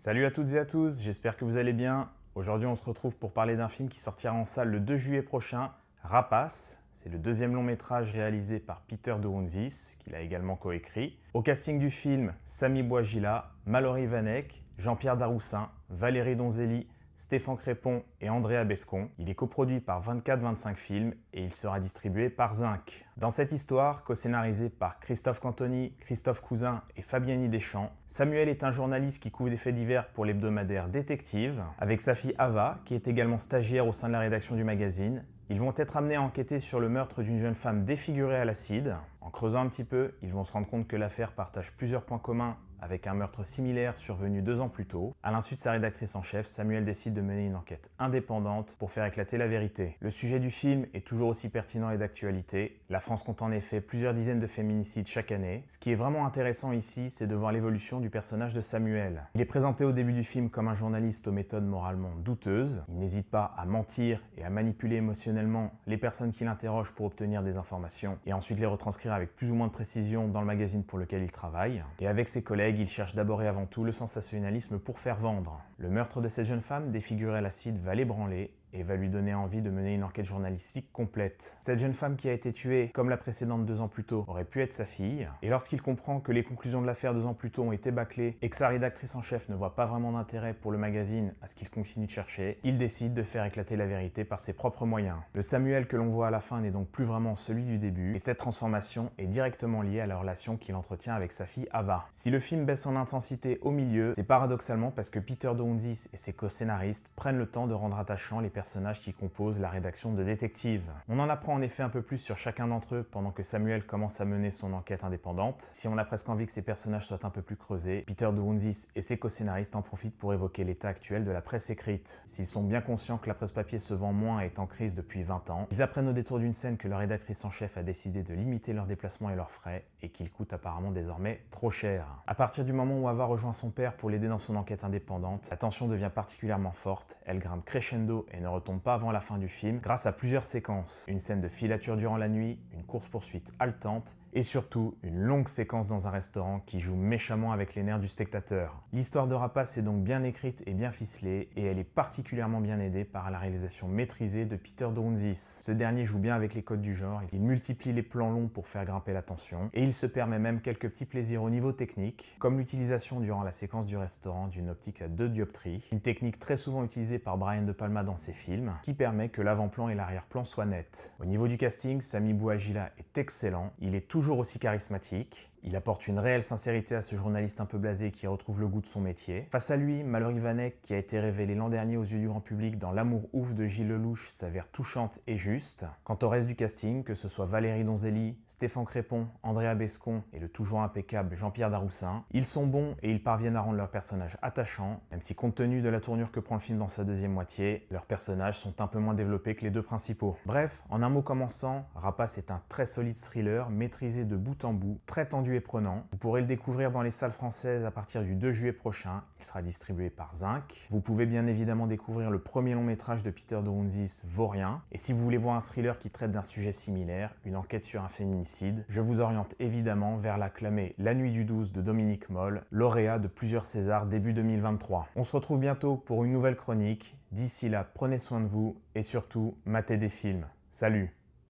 Salut à toutes et à tous, j'espère que vous allez bien. Aujourd'hui on se retrouve pour parler d'un film qui sortira en salle le 2 juillet prochain, Rapace. C'est le deuxième long métrage réalisé par Peter de Hunzis, qu'il a également coécrit. Au casting du film, Samy Bouajila, Mallory Vanek, Jean-Pierre Daroussin, Valérie Donzelli, Stéphane Crépon et Andrea Bescon. Il est coproduit par 24-25 films et il sera distribué par Zinc. Dans cette histoire, co-scénarisée par Christophe Cantoni, Christophe Cousin et Fabiani Deschamps, Samuel est un journaliste qui couvre des faits divers pour l'hebdomadaire Détective, avec sa fille Ava, qui est également stagiaire au sein de la rédaction du magazine. Ils vont être amenés à enquêter sur le meurtre d'une jeune femme défigurée à l'acide. En creusant un petit peu, ils vont se rendre compte que l'affaire partage plusieurs points communs avec un meurtre similaire survenu 2 ans plus tôt. À l'insu de sa rédactrice en chef, Samuel décide de mener une enquête indépendante pour faire éclater la vérité. Le sujet du film est toujours aussi pertinent et d'actualité. La France compte en effet plusieurs dizaines de féminicides chaque année. Ce qui est vraiment intéressant ici, c'est de voir l'évolution du personnage de Samuel. Il est présenté au début du film comme un journaliste aux méthodes moralement douteuses. Il n'hésite pas à mentir et à manipuler émotionnellement les personnes qui l'interrogent pour obtenir des informations et ensuite les retranscrire avec plus ou moins de précision dans le magazine pour lequel il travaille. Et avec ses collègues, il cherche d'abord et avant tout le sensationnalisme pour faire vendre. Le meurtre de cette jeune femme défigurée à l'acide va l'ébranler et va lui donner envie de mener une enquête journalistique complète. Cette jeune femme qui a été tuée, comme la précédente 2 ans plus tôt, aurait pu être sa fille. Et lorsqu'il comprend que les conclusions de l'affaire 2 ans plus tôt ont été bâclées et que sa rédactrice en chef ne voit pas vraiment d'intérêt pour le magazine à ce qu'il continue de chercher, il décide de faire éclater la vérité par ses propres moyens. Le Samuel que l'on voit à la fin n'est donc plus vraiment celui du début, et cette transformation est directement liée à la relation qu'il entretient avec sa fille Ava. Si le film baisse en intensité au milieu, c'est paradoxalement parce que Peter de Hunzis et ses co-scénaristes prennent le temps de rendre attachants les personnages qui composent la rédaction de Détective. On en apprend en effet un peu plus sur chacun d'entre eux pendant que Samuel commence à mener son enquête indépendante. Si on a presque envie que ces personnages soient un peu plus creusés, Peter de Hunzis et ses co-scénaristes en profitent pour évoquer l'état actuel de la presse écrite. S'ils sont bien conscients que la presse papier se vend moins et est en crise depuis 20 ans, ils apprennent au détour d'une scène que leur rédactrice en chef a décidé de limiter leurs déplacements et leurs frais et qu'ils coûtent apparemment désormais trop cher. À partir du moment où Ava rejoint son père pour l'aider dans son enquête indépendante, la tension devient particulièrement forte, elle grimpe crescendo et ne retombe pas avant la fin du film grâce à plusieurs séquences. Une scène de filature durant la nuit, une course-poursuite haletante et surtout une longue séquence dans un restaurant qui joue méchamment avec les nerfs du spectateur. L'histoire de Rapace est donc bien écrite et bien ficelée et elle est particulièrement bien aidée par la réalisation maîtrisée de Peter de Hunzis. Ce dernier joue bien avec les codes du genre, il multiplie les plans longs pour faire grimper la tension et il se permet même quelques petits plaisirs au niveau technique, comme l'utilisation durant la séquence du restaurant d'une optique à 2 dioptries, une technique très souvent utilisée par Brian De Palma dans ses films, qui permet que l'avant-plan et l'arrière-plan soient nets. Au niveau du casting, Samy Bouajila est excellent, il est toujours aussi charismatique. Il apporte une réelle sincérité à ce journaliste un peu blasé qui retrouve le goût de son métier. Face à lui, Mallory Vanek, qui a été révélée l'an dernier aux yeux du grand public dans L'amour ouf de Gilles Lelouch, s'avère touchante et juste. Quant au reste du casting, que ce soit Valérie Donzelli, Stéphane Crépon, Andrea Bescon et le toujours impeccable Jean-Pierre Daroussin, ils sont bons et ils parviennent à rendre leurs personnages attachants, même si compte tenu de la tournure que prend le film dans sa deuxième moitié, leurs personnages sont un peu moins développés que les 2 principaux. Bref, en un mot commençant, Rapace est un très solide thriller maîtrisé de bout en bout, très tendu et prenant. Vous pourrez le découvrir dans les salles françaises à partir du 2 juillet prochain. Il sera distribué par Zinc. Vous pouvez bien évidemment découvrir le premier long métrage de Peter de Hunzis, Vaurien. Et si vous voulez voir un thriller qui traite d'un sujet similaire, une enquête sur un féminicide, je vous oriente évidemment vers l'acclamé La Nuit du 12 de Dominique Moll, lauréat de plusieurs Césars début 2023. On se retrouve bientôt pour une nouvelle chronique. D'ici là, prenez soin de vous et surtout, matez des films. Salut!